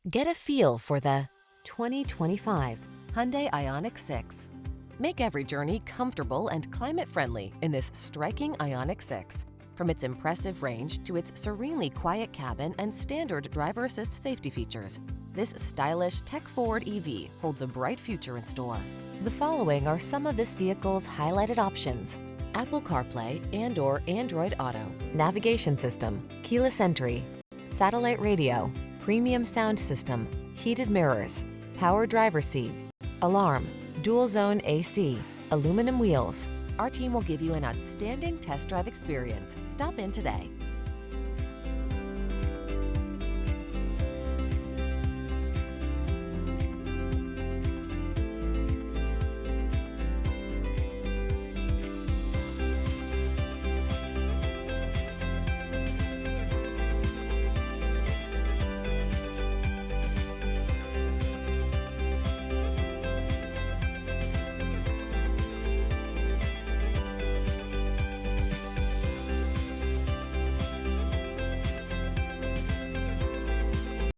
Get a feel for the 2025 Hyundai Ioniq 6. Make every journey comfortable and climate-friendly in this striking Ioniq 6. From its impressive range to its serenely quiet cabin and standard driver assist safety features, this stylish, tech-forward EV holds a bright future in store. The following are some of this vehicle's highlighted options: Apple CarPlay and/or Android Auto, navigation system, keyless entry, satellite radio, premium sound system, heated mirrors, power driver seat, alarm, dual zone AC, aluminum wheels. Our team will give you an outstanding test drive experience. Stop in today.